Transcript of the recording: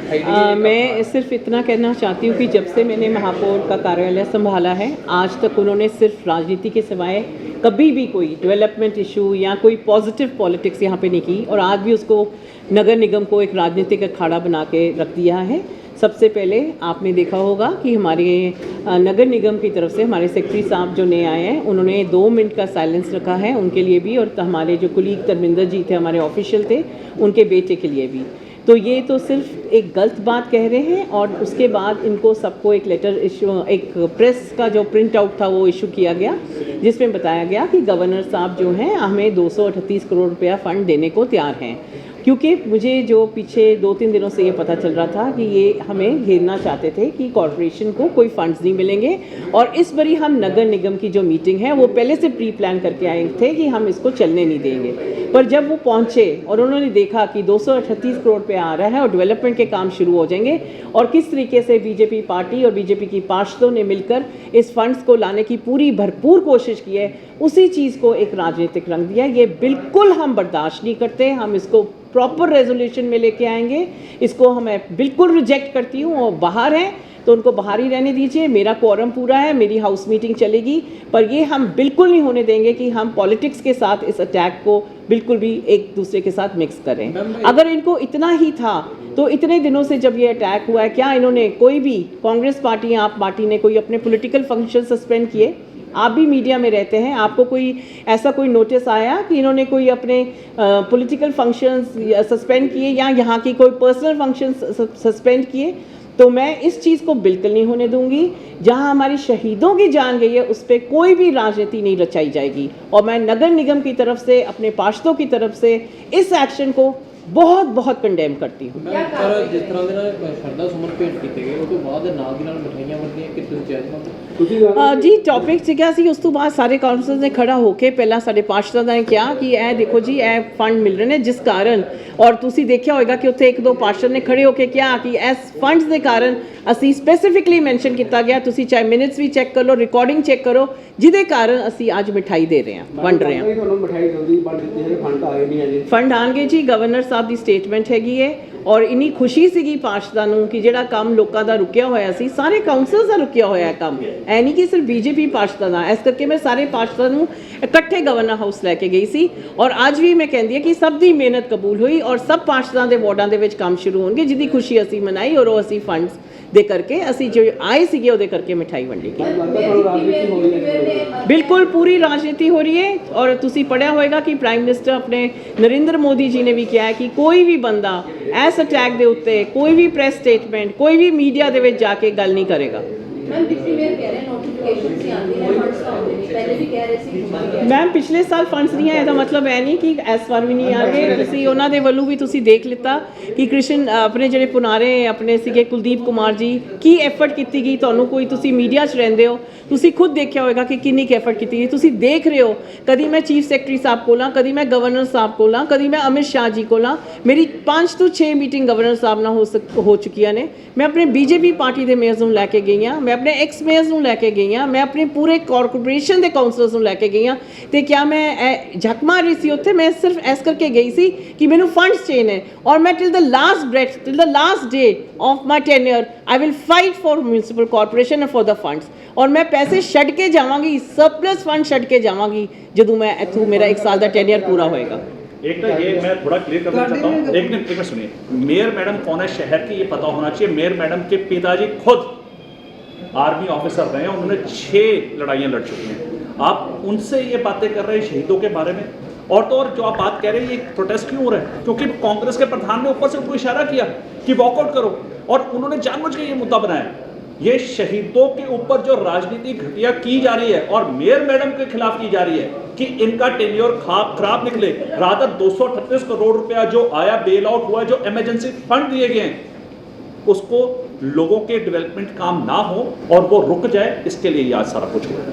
मिठाई दी? मैं सिर्फ इतना कहना चाहती हूँ कि जब से मैंने महापौर का कार्यालय संभाला है, आज तक उन्होंने सिर्फ राजनीति के सिवाय कभी भी कोई डेवलपमेंट इशू या कोई पॉजिटिव पॉलिटिक्स यहाँ पे नहीं की, और आज भी उसको नगर निगम को एक राजनीतिक अखाड़ा बना के रख दिया है। सबसे पहले आपने देखा होगा कि हमारे नगर निगम की तरफ से हमारे सेक्रेटरी साहब जो नए आए हैं, उन्होंने 2 मिनट का साइलेंस रखा है उनके लिए भी, और हमारे जो कुलीग धर्मेंद्र जी थे हमारे ऑफिशियल थे, उनके बेटे के लिए भी। तो ये तो सिर्फ एक गलत बात कह रहे हैं, और उसके बाद इनको सबको एक लेटर इशू, एक प्रेस का जो प्रिंट आउट था वो इशू किया गया, जिसमें बताया गया कि गवर्नर साहब जो हैं हमें 238 करोड़ रुपया फ़ंड देने को तैयार हैं। क्योंकि मुझे जो पीछे 2-3 दिनों से ये पता चल रहा था कि ये हमें घेरना चाहते थे कि कॉरपोरेशन को कोई फंड्स नहीं मिलेंगे, और इस बारी हम नगर निगम की जो मीटिंग है वो पहले से प्री प्लान करके आए थे कि हम इसको चलने नहीं देंगे। पर जब वो पहुंचे और उन्होंने देखा कि 238 करोड़ रुपये आ रहा है और डेवलपमेंट के काम शुरू हो जाएंगे, और किस तरीके से बीजेपी पार्टी और बीजेपी की पार्षदों ने मिलकर इस फंड्स को लाने की पूरी भरपूर कोशिश की है, उसी चीज़ को एक राजनीतिक रंग दिया। ये बिल्कुल हम बर्दाश्त नहीं करते, हम इसको प्रॉपर रेजोल्यूशन में लेके आएंगे। इसको मैं बिल्कुल रिजेक्ट करती हूँ, और बाहर हैं तो उनको बाहर ही रहने दीजिए। मेरा क्वारम पूरा है, मेरी हाउस मीटिंग चलेगी, पर ये हम बिल्कुल नहीं होने देंगे कि हम पॉलिटिक्स के साथ इस अटैक को बिल्कुल भी एक दूसरे के साथ मिक्स करें। अगर इनको इतना ही था तो इतने दिनों से जब ये अटैक हुआ है, क्या इन्होंने कोई भी कांग्रेस पार्टी या आप पार्टी ने कोई अपने पॉलिटिकल फंक्शन सस्पेंड किए? आप भी मीडिया में रहते हैं, आपको कोई ऐसा कोई नोटिस आया कि इन्होंने कोई अपने पॉलिटिकल फंक्शंस सस्पेंड किए या यहाँ की कोई पर्सनल फंक्शंस सस्पेंड किए? तो मैं इस चीज़ को बिल्कुल नहीं होने दूंगी। जहाँ हमारी शहीदों की जान गई है उस पर कोई भी राजनीति नहीं रचाई जाएगी, और मैं नगर निगम की तरफ से, अपने पार्षदों की तरफ से इस एक्शन को बहुत बहुत कंडेम करती हूँ। पर जिस तरह के शरदा सुमन भेंट किए गए, उसके बाद नाल दी नाल मिठाइयां वंडियां कि पंचायत जी टॉपिक सीगा सी, उस तो बाद सारे काउंसलर्स ने खड़ा होकर पहला साढ़े पार्षदां ने कहा कि ए देखो जी ए फंड मिल रहे हैं जिस कारण, और तुसी देखा होगा कि उत्थे 1-2 पार्षद ने खड़े होकर कहा कि इस फंड्स के कारण असी स्पेसिफिकली मैंशन किया गया, तुसी चाहे मिनट्स भी चेक कर लो, रिकॉर्डिंग चेक करो, जिदे कारण असी आज मिठाई दे रहे हैं, वंड रहे हैं। फंड आएंगे जी, गवर्नर साहब की स्टेटमेंट हैगी है, और इन्नी खुशी सीगी पार्षदां नूं कि जिहड़ा काम लोकां दा रुकिया होया सी, सारे काउंसलर्स दा रुकिया होया काम, ऐ नहीं कि सिर्फ बीजेपी पार्षदां दा। इस करके मैं सारे पार्षदां नूं इकट्ठे गवर्नर हाउस लैके गई सी, और अज भी मैं कहंदी हां कि सब दी मेहनत कबूल हुई, और सब पार्षदां दे वार्डां दे विच काम शुरू होणगे, जिहदी खुशी असीं मनाई, और वो असीं फंड्स दे करके असी जो आए सीगे उहदे करके मिठाई वंडी की। बिल्कुल पूरी राजनीति हो रही है, और तुसी पढ़िया होएगा कि प्राइम मिनिस्टर अपने नरेंद्र मोदी जी ने भी कहा है कि कोई भी बंदा इस अटैक के उत्ते कोई भी प्रेस स्टेटमेंट, कोई भी मीडिया दे विच जाके गल नहीं करेगा। मैम पिछले साल फंड्स नहीं आए, मतलब है नहीं कि इस बार भी नहीं आएंगे। तुसी उन्होंने वालों भी तुसी देख लिता कि कृष्ण अपने ਜਿਹੜੇ पुनारे अपने सीगे कुलदीप कुमार जी की एफर्ट की गई, ਤੁਹਾਨੂੰ कोई तुसी मीडिया च रहिंदे हो, तुसी खुद देखा होगा कि किन्नी एफर्ट की गई। तुसी देख रहे हो, कभी मैं चीफ सैकटरी साहब को हाँ, कभी मैं गवर्नर साहब को हाँ, कभी मैं अमित शाह जी को हाँ, मेरी 5 तो 6 मीटिंग गवर्नर साहब ना हो चुकी ने। मैं अपने बीजेपी पार्टी के मेयर्स नूं लैके गई हाँ, मैं अपने एक्स मेयर्स नूं लैके गई हाँ, मैं अपने पूरे कॉरपोरेशन के काउंसलर्स नूं लैके गई हाँ। तो क्या मैं झक मार रही सी उत्थे? मैं सिर्फ इस करके गई सी कि मैनू फंड्स चाहिए, और मैं till the last breath, till the last day of my tenure I will fight for municipal corporation and for the funds, और मैं पैसे छड्ड के जावांगी, सरप्लस फंड छड्ड के जावांगी जदों मैं इत्थों मेरा 1 साल का टेन्योर पूरा होएगा। एक तो ये मैं थोड़ा क्लियर करना चाहता हूँ, एक मिनट सुनिए। मेयर मैडम कौन है शहर की, ये पता होना चाहिए। मेयर मैडम के पिताजी खुद आर्मी ऑफिसर रहे हैं, उन्होंने 6 लड़ाइयाँ लड़ चुकी हैं। आप उनसे ये बातें कर रहे हैं शहीदों के बारे में, और तो और जो आप बात कह रहे हैं ये प्रोटेस्ट क्यों हो रहा है? क्योंकि कांग्रेस के प्रधान ने ऊपर से उनको इशारा किया कि वॉकआउट करो, और उन्होंने जानबूझ के ये मुद्दा बनाया। ये शहीदों के ऊपर जो राजनीति घटिया की जा रही है और मेयर मैडम के खिलाफ की जा रही है कि इनका टेन्योर खराब निकले। रादर 238 करोड़ रुपया जो आया, बेल आउट हुआ, जो इमरजेंसी फंड दिए गए हैं, उसको लोगों के डेवलपमेंट काम ना हो और वो रुक जाए, इसके लिए आज सारा कुछ हुआ है।